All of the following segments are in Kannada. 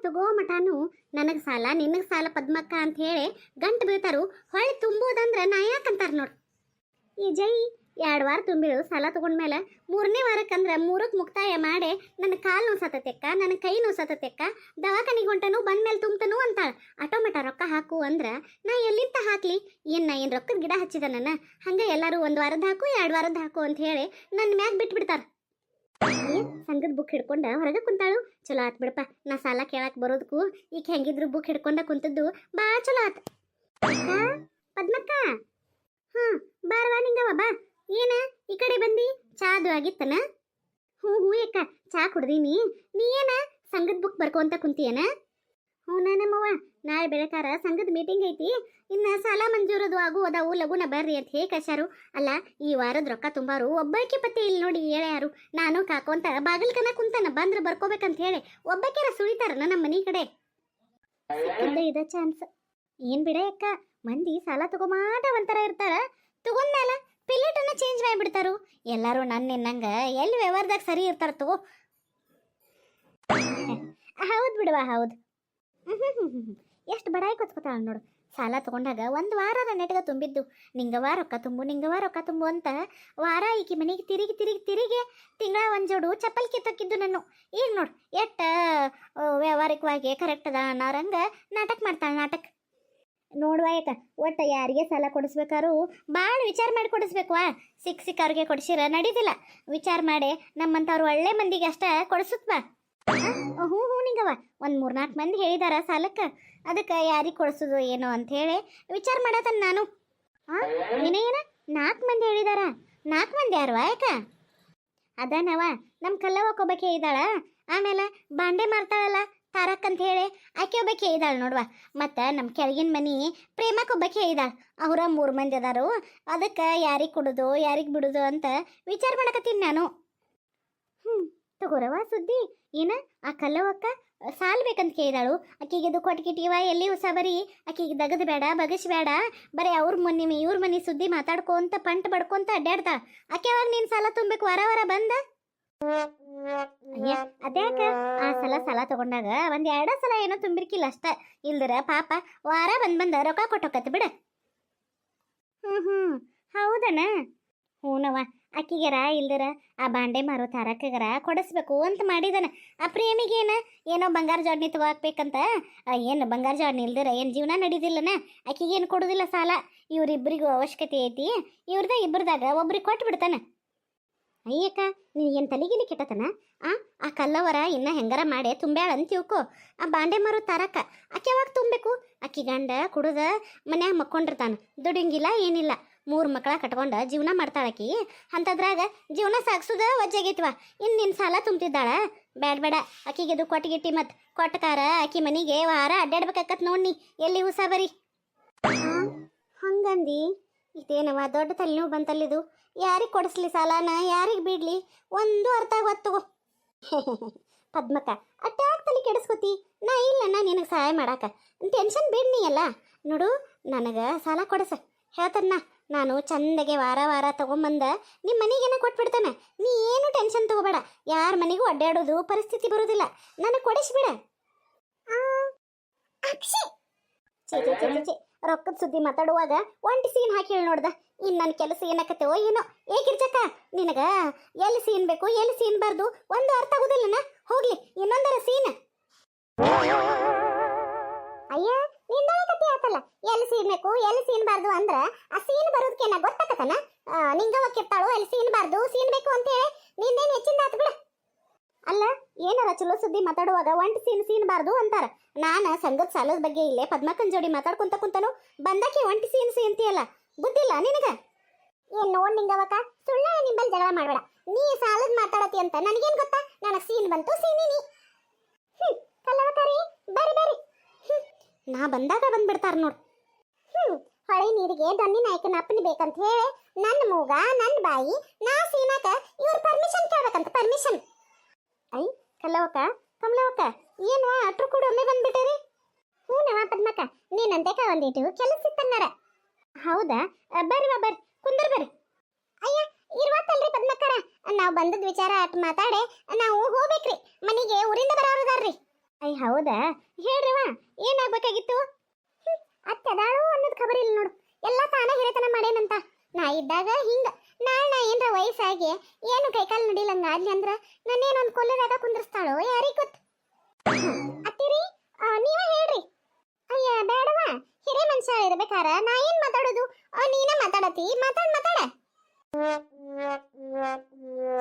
ತಗೋ ಮಟಾನು ನನಗೆ ಸಾಲ ನಿನಗೆ ಸಾಲ ಪದ್ಮಕ್ಕ ಅಂತ ಹೇಳಿ ಗಂಟು ಬೀಳ್ತಾರು. ಹೊಳ್ಳಿ ತುಂಬೋದಂದ್ರೆ ನಾ ಯಾಕಂತಾರ ನೋಡು. ಈ ಜೈ 2 ವಾರ ತುಂಬಿಳು ಸಾಲ ತಗೊಂಡ್ಮೇಲೆ 3ನೇ ವಾರಕ್ಕಂದ್ರೆ 3ಕ್ಕೆ ಮುಕ್ತಾಯ ಮಾಡಿ ನನ್ನ ಕಾಲು ನೋಸತ್ತಕ್ಕ, ನನ್ನ ಕೈ ನೋಸತ್ತಕ್ಕ, ದವಾಖಾನಿಗೆ ಹೊಂಟನು ಬಂದ್ಮೇಲೆ ತುಂಬ್ತನು ಅಂತಾಳ. ಆಟೋಮೆಟ ರೊಕ್ಕ ಹಾಕು ಅಂದ್ರೆ ನಾ ಎಲ್ಲಿಂದ ಹಾಕ್ಲಿ? ಏನು ರೊಕ್ಕದ ಗಿಡ ಹಚ್ಚಿದ ನನ್ನ ಹಂಗೆ ಎಲ್ಲರೂ 1 ವಾರದ ಹಾಕು 2 ವಾರದ ಹಾಕು ಅಂತ ಹೇಳಿ ನನ್ನ ಮ್ಯಾಗ ಬಿಟ್ಬಿಡ್ತಾರ. ಸಂಘದ ಬುಕ್ ಹಿಡ್ಕೊಂಡ ಹೊರಗೆ ಕುಂತಾಳು. ಚಲೋ ಆತ್ ಬಿಡಪ್ಪ, ನಾ ಸಾಲ ಕೇಳಕ್ ಬರೋದಕ್ಕೂ ಈಗ ಹೆಂಗಿದ್ರು ಬುಕ್ ಹಿಡ್ಕೊಂಡ ಕುಂತದ್ದು ಬಾ ಚಲೋ ಆತ್. ಪದ್ಮಕ್ಕ, ಬಾರವಾ ನಿಂಗವ ಬಾ. ಏನ ಈ ಕಡೆ ಬಂದಿ? ಚಾದು ಆಗಿತ್ತನ? ಹ್ಞೂ ಅಕ್ಕ, ಚಾ ಕುಡ್ದೀನಿ. ನೀ ಏನ ಸಂಘದ ಬುಕ್ ಬರ್ಕೊಂತ ಕುಂತಿಯನ? ಹ್ಞೂ ನಮ್ಮವ್ವ, ನಾಳೆ ಬೆಳಕಾರ ಸಂಘದ ಮೀಟಿಂಗ್ ಐತಿ. ಇನ್ನು ಸಾಲ ಮಂಜೂರದು ಅದಾವು ಲಗುನ ಬರ್ರಿ ಅಂತ ಹೇಳಿ ಕಳ್ಸಾರು. ಅಲ್ಲ, ಈ ವಾರದ ರೊಕ್ಕ ತುಂಬಾರು ಒಬ್ಬಾಕಿ ಪತ್ತೆ ಇಲ್ಲಿ ನೋಡಿ ಹೇಳ್ಯಾರು. ನಾನು ಕಾಕೊಂತ ಬಾಗಿಲ್ಕನ ಕುಂತಾನ, ಬಂದ್ರೆ ಬರ್ಕೋಬೇಕಂತ ಹೇಳಿ ಒಬ್ಬಾಕಿರ ಸುಳಿತಾರನ ನಮ್ಮ ಮನೆ ಕಡೆ. ಇದ ಚಾನ್ಸ್ ಏನ್ ಬಿಡ ಅಕ್ಕ, ಮಂದಿ ಸಾಲ ತಗೋಮಾಟ ಒಂಥರ ಇರ್ತಾರ. ತಗೊಂಡ್ಮೇಲ ಪಿಲೇಟನ್ನ ಚೇಂಜ್ ಮಾಡಿಬಿಡ್ತಾರು. ಎಲ್ಲರೂ ನನ್ನಂಗ ಎಲ್ಲಿ ವ್ಯವಹಾರದಾಗ ಸರಿ ಇರ್ತಾರ ತಗೋ. ಹೌದು ಬಿಡುವ, ಹೌದು. ಎಷ್ಟು ಬಡಾಯಿ ಕೊತ್ಕೋತಾಳ ನೋಡು. ಸಾಲ ತಗೊಂಡಾಗ 1 ವಾರದ ನೆಟ್ಗ ತುಂಬಿದ್ದು. ನಿಂಗವ ರೊಕ್ಕ ತುಂಬು ಅಂತ ವಾರ ಈಕಿ ಮನೆಗೆ ತಿರುಗಿ ತಿಂಗಳ 1 ಜೋಡು ಚಪ್ಪಲ್ ಕಿತ್ತಕ್ಕಿದ್ದು ನಾನು. ಈಗ ನೋಡು ಎಟ್ಟ ವ್ಯವಹಾರಿಕವಾಗಿ ಕರೆಕ್ಟ್ ಅದ ಅನ್ನೋರಂಗ ನಾಟಕ ಮಾಡ್ತಾಳೆ. ನಾಟಕ ನೋಡುವ ಯಾಕ, ಒಟ್ಟು ಯಾರಿಗೆ ಸಾಲ ಕೊಡಿಸ್ಬೇಕಾರು ಭಾಳ ವಿಚಾರ ಮಾಡಿ ಕೊಡಿಸ್ಬೇಕವಾ. ಸಿಕ್ಕವ್ರಿಗೆ ಕೊಡಿಸಿರ ನಡೀದಿಲ್ಲ. ವಿಚಾರ ಮಾಡಿ ನಮ್ಮಂಥವ್ರು ಒಳ್ಳೆ ಮಂದಿಗೆ ಅಷ್ಟ ಕೊಡಿಸುತ್ತವಾ. ಹ್ಞೂ ನಿಂಗವ, 3-4 ಮಂದಿ ಹೇಳಿದಾರ ಸಾಲಕ್ಕೆ. ಅದಕ್ಕೆ ಯಾರಿಗೆ ಕೊಡಿಸೋದು ಏನೋ ಅಂಥೇಳಿ ವಿಚಾರ ಮಾಡತನ ನಾನು. ಏನ 4 ಮಂದಿ ಹೇಳಿದಾರ? 4 ಮಂದಿ ಯಾರು ಯಾಕ? ಅದನವ ನಮ್ಮ ಕಲ್ಲವಕ್ಕೊಬ್ಬಕ್ಕೆ ಇದ್ದಾಳ. ಆಮೇಲೆ ಬಾಂಡೆ ಮಾರ್ತಾಳಲ್ಲ ತಾರಕ್ ಅಂತ ಹೇಳಿ ಆಕೆ ಒಬ್ಬಕ್ಕೆ ಇದ್ದಾಳೆ ನೋಡುವ. ಮತ್ತು ನಮ್ಮ ಕೆಳಗಿನ ಮನೆ ಪ್ರೇಮಕ್ಕೊಬ್ಬಕ್ಕೆ ಇದ್ದಾಳೆ. ಅವರ 3 ಮಂದಿ ಅದಾರು. ಅದಕ್ಕೆ ಯಾರಿಗೆ ಕೊಡೋದು ಯಾರಿಗೆ ಬಿಡೋದು ಅಂತ ವಿಚಾರ ಮಾಡಕತ್ತೀನಿ ನಾನು. ತಗೋರವ ಸುದ್ದಿ. ಏನ ಆ ಕಲ್ಲವಕ್ಕ ಸಾಲ ಬೇಕಂತ ಕೇಳಿದಾಳು. ಆಕಿಗೆ ಇದು ಕೊಟ್ಕಿಟ್ಟಿವ ಎಲ್ಲಿ ಹೊಸ ಬರೀ ಆಕಿಗೆ ದಗದ್ ಬೇಡ ಬಗಸ್ಬೇಡ, ಬರೀ ಅವ್ರ ಮನೆ ಇವ್ರ ಮನೆ ಸುದ್ದಿ ಮಾತಾಡ್ಕೊಂತ ಪಂಟ್ ಬಡ್ಕೊಂತ ಅಡ್ಡಾಡ್ತಾಳ. ಆಕೆ ಅವಾಗ ನೀನು ಸಾಲ ತುಂಬಬೇಕು ವಾರ ಬಂದ. ಅದ್ಯಾಕ ಆ ಸಾಲ ತಗೊಂಡಾಗ 1-2 ಸಲ ಏನೋ ತುಂಬಿರ್ಕಿಲ್ಲ ಅಷ್ಟ. ಇಲ್ದರ ಪಾಪ ವಾರ ಬಂದ ರೊಕ್ಕ ಕೊಟ್ಟೋಕತ್ ಬಿಡ. ಹೌದನ? ಹೂನವ, ಅಕ್ಕಿಗರ ಇಲ್ದರ ಆ ಬಾಂಡೆ ಮಾರೋ ತಾರಕಗರ ಕೊಡಿಸ್ಬೇಕು ಅಂತ ಮಾಡಿದನ. ಆ ಪ್ರೇಮಿಗೇನ ಏನೋ ಬಂಗಾರ ಜಾಡ್ನಿ ತಗೋಬೇಕಂತ. ಏನು ಬಂಗಾರ ಜಾಡ್ನಿ ಇಲ್ದರ ಏನು ಜೀವನ ನಡೀದಿಲ್ಲನ? ಅಕ್ಕಿಗೇನು ಕೊಡೋದಿಲ್ಲ ಸಾಲ. ಇವ್ರಿಬ್ಬರಿಗೂ ಅವಶ್ಯಕತೆ ಐತಿ. ಇಬ್ಬರದಾಗ ಒಬ್ರಿಗೆ ಕೊಟ್ಟು ಬಿಡ್ತಾನ. ಅಯ್ಯಕ್ಕ, ನೀನು ತಲೆಗಿಲಿ ಕೆಟ್ಟತನ? ಆ ಕಲ್ಲವರ ಇನ್ನ ಹೆಂಗಾರ ಮಾಡಿ ತುಂಬ್ಯಾಳ ಅಂತ ತಿಳ್ಕೊ. ಆ ಬಾಂಡೆ ಮಾರೋ ತಾರಕ ಆಕೆ ಯಾವಾಗ ತುಂಬಬೇಕು? ಅಕ್ಕಿ ಗಂಡ ಕುಡ್ದ ಮನ್ಯಾಗ ಮಕ್ಕೊಂಡಿರ್ತಾನ, ದುಡಿಂಗಿಲ್ಲ ಏನಿಲ್ಲ. 3 ಮಕ್ಕಳ ಕಟ್ಕೊಂಡ ಜೀವನ ಮಾಡ್ತಾಳಕಿ. ಅಂಥದ್ರಾಗ ಜೀವನ ಸಾಗಿಸೋದ ವಜ್ಜಾಗೈತಿವ. ಇನ್ನು ನಿನ್ನ ಸಾಲ ತುಂಬ್ತಿದ್ದಾಳ? ಬೇಡ ಆಕಿಗೆ ಇದು ಕೊಟ್ಟಿಗಿಟ್ಟಿ ಮತ್ತು ಕೊಟ್ಟಕಾರ ಆಕಿ ಮನೆಗೆ ವಾರ ಅಡ್ಡಾಡ್ಬೇಕಾಕತ್ ನೋಡ್ನಿ. ಎಲ್ಲಿ ಹೊಸ ಬರೀ ಹಂಗಂದಿ? ಇದೇನವ ದೊಡ್ಡ ತಲೆನೋವು ಬಂತಲ್ಲಿದು. ಯಾರಿಗೆ ಕೊಡಿಸ್ಲಿ ಸಾಲಾನ, ಯಾರಿಗೆ ಬಿಡ್ಲಿ ಒಂದು ಅರ್ಥ ಆಗತ್ತಗೋ. ಪದ್ಮಕ್ಕ, ಅಟ್ಟಾಗ ತಲೆ ಕೆಡಿಸ್ಕೊತಿ. ನಾ ಇಲ್ಲಣ್ಣ ನಿನಗೆ ಸಹಾಯ ಮಾಡಾಕ. ಟೆನ್ಷನ್ ಬಿಡ್ನಿ ಅಲ್ಲ. ನೋಡು, ನನಗೆ ಸಾಲ ಕೊಡಸ ಹೇಳ್ತನ್ನ. ನಾನು ಚಂದಗೆ ವಾರ ತಗೊಂಬಂದ ನಿಮ್ಮ ಮನೆಗೇನ ಕೊಟ್ಬಿಡ್ತಾನೆ. ನೀ ಏನು ಟೆನ್ಷನ್ ತಗೋಬೇಡ. ಯಾರ ಮನೆಗೂ ಅಡ್ಡಾಡೋದು ಪರಿಸ್ಥಿತಿ ಬರೋದಿಲ್ಲ. ನನಗೆ ಕೊಡಿಸ್ಬಿಡ. ರೊಕ್ಕದ ಸುದ್ದಿ ಮಾತಾಡುವಾಗ ಒಂಟಿ ಸೀನ್ ಹಾಕಿ ಹೇಳಿ ನೋಡ್ದ. ಇನ್ನು ನನ್ನ ಕೆಲಸ ಏನಕತ್ತೇವೋ ಏನೋ. ಏಕಿರ್ಚಕ್ಕ, ನಿನಗ ಎಲ್ಲಿ ಸೀನ್ ಬೇಕು ಎಲ್ಲಿ ಸೀನ್ ಬಾರ್ದು ಒಂದು ಅರ್ಥ ಆಗೋದಿಲ್ಲನ? ಹೋಗ್ಲಿ ಇನ್ನೊಂದರ ಸೀನ್. ಅಯ್ಯ, ನಿಂದೊಳೆ ಕತ್ತಿ ಆತಲ್ಲ. ಎಲ್ಲಿ ಸೀನ್ ಬೇಕು ಎಲ್ಲಿ ಸೀನ್ ಬಾರ್ದು ಅಂದ್ರ ಆ ಸೀನ್ ಬರೋದಕ್ಕೇನ ಗೊತ್ತಾಕತನ? ನಿಂಗವಕ್ಕಿರ್ತಾಳು ಎಲ್ಲಿ ಸೀನ್ ಬಾರ್ದು ಸೀನ್ ಬೇಕು ಅಂತೇಳಿ ನಿಂದೇನು ಹೆಚ್ಚಿಂದ ಆತು ಬಿಡ. ಅಲ್ಲ, ಏನಾರ ಚಲೋ ಸುದ್ದಿ ಮಾತಾಡುವಾಗ ಒಂಟಿ ಸೀನ್ ಬಾರ್ದು ಅಂತಾರ. ನಾನು ಸಂಘದ ಸಾಲದ ಬಗ್ಗೆ ಇಲ್ಲೇ ಪದ್ಮಕ್ಕನ್ ಜೋಡಿ ಮಾತಾಡ್ಕೊಂತ ಕುಂತನು. ಬಂದಾಕಿ ಒಂಟಿ ಸೀನ್ ಅಂತೀಯಲ್ಲ, ಬುದ್ಧಿಲ್ಲ ನಿನಗ? ಏನ್ ನೋಡ್ ನಿಂಗವಕ್ಕ, ಸುಳ್ಳ ನಿಂಬಲ್ ಜಗಳ ಮಾಡಬೇಡ. ನೀ ಸಾಲದ ಮಾತಾಡತಿ ಅಂತ ನನಗೇನು ಗೊತ್ತಾ? ನನಗೆ ಸೀನ್ ಬಂತು ಸೀನಿನಿ. ಕಲ್ಲವಕಾರಿ ಬರ್ರಿ. ನಾ ಬಂದಾಗ ಬಂದ್ಬಿಡ್ತಾರ ನೋಡು. ಹೊಳೆ ನೀರಿಗೆ ದೊಣ್ಣಿ ನಾಯಕನ ಅಪ್ಪನಿ ಬೇಕಂತ ಹೇಳಿ ನನ್ನ ಮೂಗ ನನ್ನ ಬಾಯಿ ನಾ ಸೀನಾಕ ಇವ್ರ ಪರ್ಮಿಷನ್ ಕೇಳ್ಬೇಕಂತ. ಪರ್ಮಿಷನ್? ಐ ಕಮಲವಕ್ಕ ಏನು ಅಟ್ರು ಕೂಡ ಒಮ್ಮೆ ಬಂದ್ಬಿಟ್ಟರಿ? ಹ್ಞೂ ಪದ್ಮಕ್ಕ, ನೀನಂತೆ ಒಂದಿಟ್ಟು ಕೆಲಸ ಇತ್ತನ್ನಾರ. ಹೌದಾ? ಬರ್ರಿ ಕುಂದರ್ ಬರ್ರಿ. ಅಯ್ಯ, ಇರುವತ್ತಲ್ರಿ ಪದ್ಮಕ್ಕರ, ನಾವು ಬಂದದ ವಿಚಾರ ಅಟ್ ಮಾತಾಡೆ ನಾವು ಹೋಗ್ಬೇಕ್ರಿ. ಮನೆಗೆ ಊರಿಂದ ಬರೋರದಾರ್ರಿ. ಹೌದಾ ಹೇಳ್ರಿವ ಏನಾಗ್ಬೇಕಾಗಿತ್ತು? ಅತ್ತೆ ಅದಾಳು ಅನ್ನೋದು ಖಬರ್ ಇಲ್ಲ ನೋಡು. ಎಲ್ಲ ತಾನೇ ಹಿರೇತನ ಮಾಡೇನಂತ. ನಾ ಇದ್ದಾಗ ಹಿಂಗ ನಾಳೆ ನಾ ಏನ್ರ ವಯಸ್ಸಾಗಿ ಏನು ಕೈಕಾಲು ನಡಿಲಂಗ ಆಗ್ಲಿ ಅಂದ್ರ ನನ್ನೇನೊಂದು ಕೊಲ್ಲದಾಗ ಕುಂದ್ರಸ್ತಾಳೋ ಯಾರಿಗ್ ಗೊತ್ತು. ಅತ್ತಿರಿ ನೀವೇ ಹೇಳ್ರಿ. ಅಯ್ಯ ಬೇಡವ, ಹಿರೇ ಮನುಷ್ಯ ಇರ್ಬೇಕಾರ ನಾ ಏನ್ ಮಾತಾಡೋದು? ನೀನೇ ಮಾತಾಡತಿ, ಮಾತಾಡ.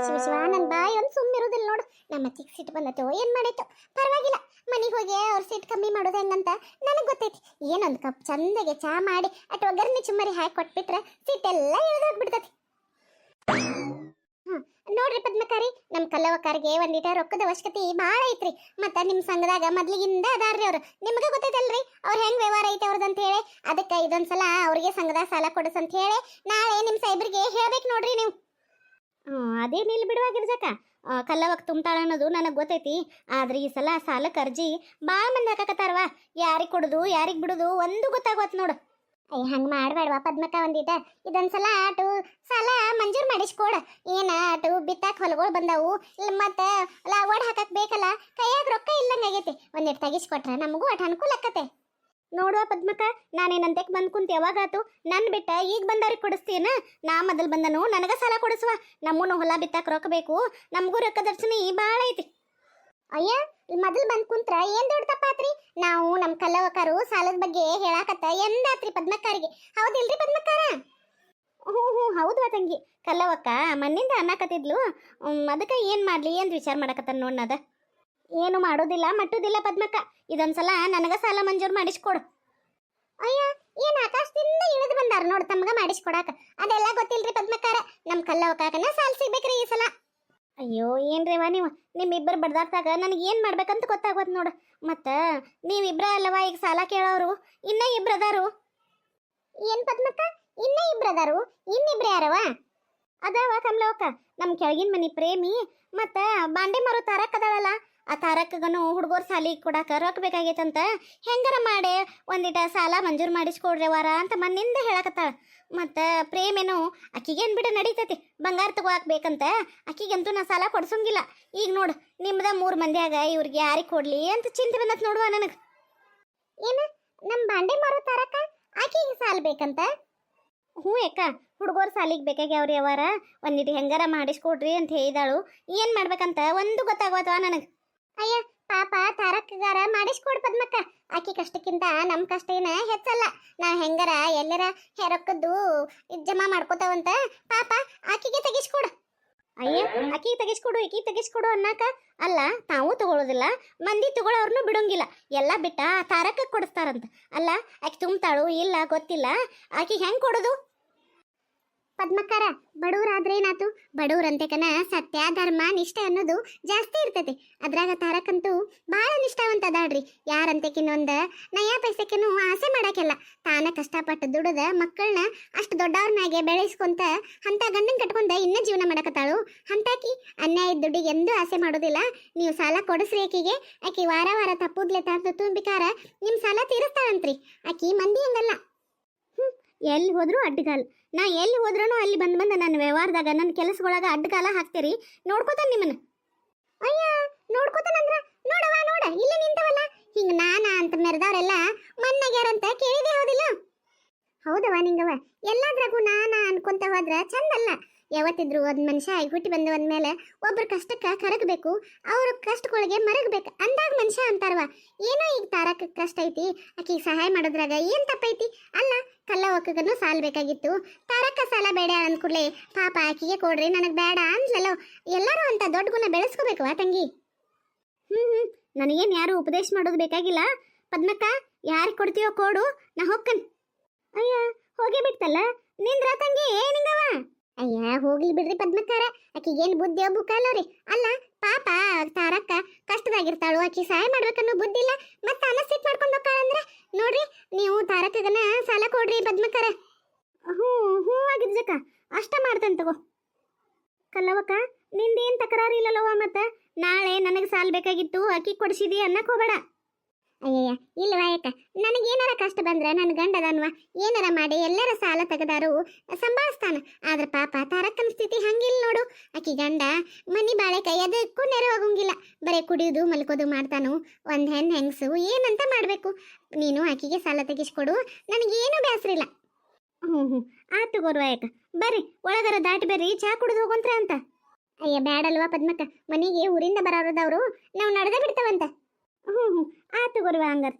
ಶಿವ ನನ್ ಬಾಯಿ ಒಂದು ಸುಮ್ಮಿರುದಿಲ್ಲ ನೋಡು. ನಮ್ಮ ಚಿಕ್ಕ ಸಿಟ್ಟು ಬಂದತ್ತೋ ಏನ್ ಮಾಡೈತೋ ಪರವಾಗಿಲ್ಲ. ಮನೆಗೆ ಹೋಗಿ ಅವ್ರ ಸಿಟ್ಟು ಕಮ್ಮಿ ಮಾಡೋದು ಹೆಂಗಂತ ನನಗೆ ಗೊತ್ತೈತಿ. ಏನೊಂದು ಕಪ್ ಚಂದಗೆ ಚಾ ಮಾಡಿ ಅಟ್ ಒಗ್ಗರಣೆ ಚುಮ್ಮರಿ ಹಾಕಿ ಕೊಟ್ಬಿಟ್ರೆ ಸಿಟ್ಟೆಲ್ಲ ಇಳಿದೋಗ್ಬಿಡ್ತತಿ. ನೋಡ್ರಿ ಪದ್ಮಕಾರಿ, ನಮ್ ಕಲ್ಲವಕ್ಕಾರಿಗೆ ಒಂದಿಟ ರೊಕ್ಕದ ಅವಶ್ಯಕತೆ ಭಾಳ ಐತ್ರಿ. ಮತ್ತ ನಿಮ್ ಸಂಘದಾಗ ಮೊದ್ಲಿಗಿಂದ ಅದಾರ್ರಿ ಅವ್ರು. ನಿಮ್ಗೆ ಗೊತ್ತೈತಲ್ರಿ ಅವ್ರ ಹೆಂಗ್ ವ್ಯವಹಾರ ಐತೆ ಅವ್ರದ್ದು ಅಂತ ಹೇಳಿ. ಅದಕ್ಕೆ ಇದೊಂದ್ಸಲ ಅವ್ರಿಗೆ ಸಂಘದಾಗ ಸಾಲ ಕೊಡಸ್ ಅಂತ ಹೇಳಿ ನಾಳೆ ನಿಮ್ ಸಾಹೇಬ್ರಿಗೆ ಹೇಳ್ಬೇಕು ನೋಡ್ರಿ ನೀವು. ಅದೇನಿಲ್ಲ ಬಿಡುವಾಗಿರ್ಜಕ್ಕ, ಕಲ್ಲವಕ್ ತುಂಬ್ತಾಳ ಅನ್ನೋದು ನನಗೆ ಗೊತ್ತೈತಿ. ಆದ್ರೆ ಈ ಸಲ ಸಾಲಕ್ಕೆ ಅರ್ಜಿ ಭಾಳ ಮಂದಿ ಹಾಕಕತ್ತಾರವ. ಯಾರಿಗೆ ಕೊಡುದು ಯಾರಿಗೆ ಬಿಡುದು ಒಂದು ಗೊತ್ತಾಗೋತ್ ನೋಡು. ಅಯ್ಯ ಹಂಗೆ ಮಾಡಬೇಡವಾ ಪದ್ಮಕ್ಕ, ಒಂದಿಟ ಇದೊಂದ್ಸಲ ಆಟು ಸಾಲ ಮಂಜೂರು ಮಾಡಿಸ್ಕೊಡ. ಏನ ಆಟು ಬಿತ್ತಾಕ ಹೊಲಗಳು ಬಂದಾವು, ಮತ್ತೆ ಲಾವಡ್ ಹಾಕಕ್ ಬೇಕಲ್ಲ, ಕೈಯಾಗ ರೊಕ್ಕ ಇಲ್ಲಂಗಾಗೈತಿ. ಒಂದಿಟ್ಟು ತೆಗಿಸ್ಕೊಟ್ರೆ ನಮಗೂ ಅಟ್ ಅನುಕೂಲ ಆಕತೆ. ನೋಡುವ ಪದ್ಮಕ್ಕ, ನಾನೇನಂತೆಕ್ ಬಂದ್ ಕುಂತ ಯಾವಾಗಾತು? ನನ್ ಬಿಟ್ಟ ಈಗ ಬಂದವ್ರಿಗೆ ಕೊಡಿಸ್ತೀನ? ನಾ ಮೊದಲು ಬಂದನು ನನಗ ಸಾಲ ಕೊಡಿಸುವ. ನಮ್ಮನ್ನು ಹೊಲ ಬಿತ್ತಾಕ ರೊಕ್ಕ ಬೇಕು, ನಮಗೂ ರೊಕ್ಕದ ಅಡಚಣೆ ಭಾಳ ಐತಿ. ಅಯ್ಯ ಮೊದಲು ಬಂದ್ ಕುಂತ್ರ ಏನ್ ದೊಡ್ಡ ತಪ್ಪಾತ್ರಿ? ನಾವು ನಮ್ಮ ಕಲ್ಲವಕಾರು ಸಾಲದ ಬಗ್ಗೆ ಹೇಳಾಕತ್ತ ಎಂದಾತ್ರಿ ಪದ್ಮಕ್ಕಾರಿಗೆ, ಹೌದಿಲ್ರಿ ಪದ್ಮಕ್ಕಾರ? ಹ್ಞೂ ಹೌದು ತಂಗಿ. ಕಲ್ಲವಕ್ಕ ಮಣ್ಣಿಂದ ಅನ್ನಕತ್ತಿದ್ಲು, ಅದಕ್ಕೆ ಏನು ಮಾಡ್ಲಿ ಅಂತ ವಿಚಾರ ಮಾಡಕತ್ತ ನೋಡ್ನದ. ಏನು ಮಾಡೋದಿಲ್ಲ ಮಟ್ಟುದಿಲ್ಲ ಪದ್ಮಕ್ಕ, ಇದೊಂದ್ಸಲ ನನಗ ಸಾಲ ಮಂಜೂರು ಮಾಡಿಸ್ಕೊಡು. ಅಯ್ಯ ಏನ್ ಆಕಾಶದಿಂದ ಇಳಿದು ಬಂದಾರ ನೋಡು ತಮ್ಗ ಮಾಡಿಸ್ಕೊಡಾಕ. ಅದೆಲ್ಲ ಗೊತ್ತಿಲ್ರಿ ಪದ್ಮಕ್ಕಾರ, ನಮ್ಮ ಕಲ್ಲವಕ್ಕನ ಸಾಲ ಸಿಗ್ಬೇಕ್ರಿ ಈ ಸಲ. ಅಯ್ಯೋ ಏನ್ರೇವಾ ನೀವು, ನಿಮ್ಮಿಬ್ಬರು ಬಡ್ದಾಡ್ದಾಗ ನನಗೆ ಏನು ಮಾಡ್ಬೇಕಂತ ಗೊತ್ತಾಗೋದು ನೋಡು. ಮತ್ತು ನೀವಿಬ್ರ ಅಲ್ಲವಾ ಈಗ ಸಾಲ ಕೇಳೋರು? ಇನ್ನೂ ಇಬ್ರು ಅದಾರು. ಏನು ಪದ್ಮಕ್ಕ, ಇನ್ನೂ ಇಬ್ರು ಅದಾರು? ಇನ್ನಿಬ್ರು ಯಾರವ? ಅದಾವ ಕಮಲವಕ್ಕ, ನಮ್ಮ ಕೆಳಗಿನ ಮನೆ ಪ್ರೇಮಿ ಮತ್ತು ಬಾಂಡೆ ಮಾರೋ ತಾರಕ್ ಅದಾಳಲ್ಲ, ಆ ತಾರಕ್ಕಗನು ಹುಡುಗರು ಸಾಲಿಗೆ ಕೊಡಾಕ ರೊಕ್ಕ ಬೇಕಾಗೈತಂತ. ಹೆಂಗಾರ ಮಾಡಿ ಒಂದಿಟ ಸಾಲ ಮಂಜೂರು ಮಾಡಿಸ್ಕೊಡ್ರಿ ವಾರ ಅಂತ ಮನ್ನಿಂದ ಹೇಳಕತ್ತಾಳ. ಮತ್ತು ಪ್ರೇಮೇನು ಅಕ್ಕಿಗೇನು ಬಿಡು ನಡೀತೈತಿ, ಬಂಗಾರ ತಗೋಬೇಕಂತ. ಅಕ್ಕಿಗಂತೂ ನಾ ಸಾಲ ಕೊಡ್ಸಂಗಿಲ್ಲ. ಈಗ ನೋಡು ನಿಮ್ದ 3 ಮಂದಿಯಾಗ ಇವ್ರಿಗೆ ಯಾರಿಗೆ ಕೊಡ್ಲಿ ಅಂತ ಚಿಂತೆ ಬಂದತ್ ನೋಡುವ ನನಗೆ. ಏನು ನಮ್ಮ ಬಾಂಡೆ ಮಾರೋ ತಾರಕ್ಕ ಆಕಿಗೆ ಸಾಲ ಬೇಕಂತ? ಹ್ಞೂ ಅಕ್ಕ, ಹುಡುಗರು ಸಾಲಿಗೆ ಬೇಕಾಗ್ಯಾವ್ರಿ ಅವರ, ಒಂದಿಟ್ಟು ಹೆಂಗಾರ ಮಾಡಿಸ್ಕೊಡ್ರಿ ಅಂತ ಹೇಳಿದಾಳು. ಏನು ಮಾಡ್ಬೇಕಂತ ಒಂದು ಗೊತ್ತಾಗೋತವ ನನಗೆ. ಅಯ್ಯ ಪಾಪ ತಾರಕ್ಕಗಾರ ಮಾಡಿಸ್ಕೊಡ್ ಪದ್ಮಕ್ಕ, ಆಕಿ ಕಷ್ಟಕ್ಕಿಂತ ನಮ್ಮ ಕಷ್ಟ ಏನ ಹೆಚ್ಚಲ್ಲ. ನಾವು ಹೆಂಗಾರ ಎಲ್ಲರ ರೊಕ್ಕದ್ದು ಜಮಾ ಮಾಡ್ಕೋತಾವಂತ ಪಾಪ ಆಕಿಗೆ ತೆಗಿಸ್ಕೊಡು. ಅಯ್ಯ ಆಕಿಗೆ ತೆಗಿಸ್ಕೊಡು ಈಕಿಗೆ ತೆಗಿಸ್ಕೊಡು ಅನ್ನಕ ಅಲ್ಲ, ತಾವು ತಗೊಳ್ಳೋದಿಲ್ಲ, ಮಂದಿ ತಗೊಳ್ಳೋರ್ನು ಬಿಡೋಂಗಿಲ್ಲ. ಎಲ್ಲ ಬಿಟ್ಟ ತಾರಕ್ಕ ಕೊಡಿಸ್ತಾರಂತ. ಅಲ್ಲ ಆಕಿ ತುಂಬ್ತಾಳು ಇಲ್ಲ ಗೊತ್ತಿಲ್ಲ, ಆಕಿಗೆ ಹೆಂಗೆ ಕೊಡೋದು? ಪದ್ಮಕ್ಕಾರ, ಬಡವರಾದ್ರೆ ಏನಾತು? ಬಡವ್ರಂತೆಕನ ಸತ್ಯ ಧರ್ಮ ನಿಷ್ಠೆ ಅನ್ನೋದು ಜಾಸ್ತಿ ಇರ್ತೈತಿ. ಅದ್ರಾಗ ತಾರಕ್ಕಂತೂ ಭಾಳ ನಿಷ್ಠಾವಂತ ಅದಾಳ್ರಿ. ಯಾರಂತೆಕಿನ್ನೊಂದು ನಯಾ ಪೈಸೆಕಿನ್ನೂ ಆಸೆ ಮಾಡಾಕೆಲ್ಲ ತಾನ ಕಷ್ಟಪಟ್ಟು ದುಡದ ಮಕ್ಕಳನ್ನ ಅಷ್ಟು ದೊಡ್ಡವ್ರನ್ನಾಗೆ ಬೆಳೆಸ್ಕೊಂತ ಅಂತ ಗಂಡನ ಕಟ್ಕೊಂಡ ಇನ್ನೂ ಜೀವನ ಮಾಡಕತ್ತಾಳು. ಅಂತಾಕಿ ಅನ್ಯಾಯದ ದುಡ್ಡಿಗೆ ಎಂದೂ ಆಸೆ ಮಾಡೋದಿಲ್ಲ. ನೀವು ಸಾಲ ಕೊಡಿಸ್ರಿ ಆಕಿಗೆ, ಆಕಿ ವಾರ ವಾರ ತಪ್ಪುದ್ಲೆ ತಂದು ತುಂಬಿಕಾರ ನಿಮ್ಮ ಸಾಲ ತೀರಿಸ್ತಾಳಂತ್ರಿ. ಆಕಿ ಮಂದಿ ಹಂಗಲ್ಲ. ಎಲ್ಲಿ ಹೋದ್ರು ಅಡ್ಡಗಾಲ. ನಾ ಎಲ್ಲಿ ಹೋದ್ರೂ ಅಲ್ಲಿ ಬಂದು ನನ್ನ ವ್ಯವಹಾರದಾಗ ನನ್ನ ಕೆಲಸಗಳಾಗ ಅಡ್ಡಗಾಲ ಹಾಕ್ತೀರಿ. ನೋಡ್ಕೋತಾನೆ ನಿಮ್ಮನ್ನ. ಅಯ್ಯ ನೋಡ್ಕೋತಾನಂದ್ರ ನೋಡವ ನೋಡ ಇಲ್ಲೇ ನಿಂತವಲ್ಲ, ಹಿಂಗೆ ನಾನಾ ಅಂತ ಮೆರೆದವ್ರೆಲ್ಲ ಮನ್ನಾಗ್ಯಾರಂತ ಕೇಳಿದೆ ಹೌದಿಲ್ಲ? ಹೌದವ ನಿಂಗವ, ಎಲ್ಲಾದ್ರಾಗೂ ನಾನಾ ಅನ್ಕೊಂತ ಹೋದ್ರ ಚಂದಲ್ಲ. ಯಾವತ್ತಿದ್ರು ಒಂದು ಮನುಷ್ಯ ಆಗಿ ಹುಟ್ಟಿ ಬಂದು ಅಂದಮೇಲೆ ಒಬ್ರ ಕಷ್ಟಕ್ಕೆ ಕರಗಬೇಕು, ಅವ್ರ ಕಷ್ಟಗಳಿಗೆ ಮರಗಬೇಕು ಅಂದಾಗ ಮನುಷ್ಯ ಅಂತಾರವ. ಏನೋ ಈಗ ತಾರಕ್ಕೆ ಕಷ್ಟ ಐತಿ, ಆಕಿಗೆ ಸಹಾಯ ಮಾಡೋದ್ರಾಗ ಏನು ತಪ್ಪೈತಿ? ಅಲ್ಲ ಕಲ್ಲವಕ್ಕಗನು ಸಾಲ ಬೇಕಾಗಿತ್ತು, ತಾರಕ್ಕ ಸಾಲ ಬೇಡ ಅಂದ್ಕೂಡ್ಲೆ ಪಾಪ ಆಕಿಗೆ ಕೊಡ್ರಿ ನನಗೆ ಬೇಡ ಅಂದ್ಲಲ್ಲೋ. ಎಲ್ಲರೂ ಅಂತ ದೊಡ್ಡ ಗುಣ ಬೆಳೆಸ್ಕೋಬೇಕು ತಂಗಿ. ನನಗೇನು ಯಾರು ಉಪದೇಶ ಮಾಡೋದು ಬೇಕಾಗಿಲ್ಲ ಪದ್ಮಕ್ಕ. ಯಾರಿಗೆ ಕೊಡ್ತೀವೋ ಕೊಡು, ನಾ ಹೊಕ್ಕನ್. ಅಯ್ಯ ಹೋಗೇ ಬಿಡ್ತಲ್ಲ ನಿಂದ್ರ ತಂಗಿ ಏನಿಂಗವ? ಅಯ್ಯ ಹೋಗ್ಲಿ ಬಿಡ್ರಿ ಪದ್ಮಕ್ಕಾರ, ಆಕಿಗೇನು ಬುದ್ಧಿ ಬುಕ್ಕಲ್ಲವ್ರಿ. ಅಲ್ಲ ಪಾಪ ತಾರಕ್ಕ ಕಷ್ಟದಾಗಿರ್ತಾಳು, ಆಕಿ ಸಹಾಯ ಮಾಡ್ಬೇಕನ್ನೋ ಬುದ್ಧಿ ಇಲ್ಲ, ಮತ್ತೆ ಅನಸ್ತಿತ್ ಮಾಡ್ಕೊಂಡು ಹೋಗ್ತಾಳಂದ್ರೆ ನೋಡ್ರಿ ನೀವು ತಾರಕ್ಕಗನ ಸಾಲ ಕೊಡ್ರಿ ಪದ್ಮಕ್ಕಾರ. ಹ್ಞೂ ಆಗಿರ್ಜಕ್ಕ, ಅಷ್ಟ ಮಾಡ್ತೇನೆ ತಗೋ. ಕಲ್ಲವಕ್ಕ ನಿಂದೇನು ತಕರಾರು ಇಲ್ಲಲ್ಲವ? ಮತ್ತೆ ನಾಳೆ ನನಗೆ ಸಾಲ ಬೇಕಾಗಿತ್ತು ಆಕಿ ಕೊಡಿಸಿದಿ ಅನ್ನಕ್ಕೆ ಹೋಗಬೇಡ. ಅಯ್ಯಯ್ಯ ಇಲ್ವಾ ಯಾಕ ನನಗೇನಾರ ಕಷ್ಟ ಬಂದ್ರೆ ನನ್ನ ಗಂಡದನ್ವ ಏನಾರ ಮಾಡಿ ಎಲ್ಲರ ಸಾಲ ತೆಗೆದಾರು ಸಂಭಾಳಿಸ್ತಾನ. ಆದ್ರೆ ಪಾಪ ತಾರಕ್ಕನ ಸ್ಥಿತಿ ಹಂಗಿಲ್ಲ ನೋಡು. ಆಕಿ ಗಂಡ ಮನಿ ಬಾಳೆಕಾಯಿ ಅದಕ್ಕೂ ನೆರೆ ಹೋಗಂಗಿಲ್ಲ, ಬರೀ ಕುಡಿಯೋದು ಮಲ್ಕೋದು ಮಾಡ್ತಾನು. ಒಂದು ಹೆಂಗಸು ಏನಂತ ಮಾಡಬೇಕು? ನೀನು ಆಕಿಗೆ ಸಾಲ ತೆಗಿಸ್ಕೊಡು, ನನಗೇನು ಬೇಸರಿಲ್ಲ. ಹ್ಞೂ ಆತು ಗೋರ್ವ ಯಾಕ ಬರ್ರಿ ಒಳಗರ ದಾಟಿ ಬರ್ರಿ, ಚಾ ಕುಡಿದು ಹೋಗಂತ್ರ ಅಂತ. ಅಯ್ಯ ಬ್ಯಾಡಲ್ವಾ ಪದ್ಮಕ್ಕ, ಮನೆಗೆ ಊರಿಂದ ಬರೋರದವರು ನಾವು ನಡೆದೇ ಬಿಡ್ತಾವಂತ. ಆತು ಗುರುವ ಹಂಗಾರ.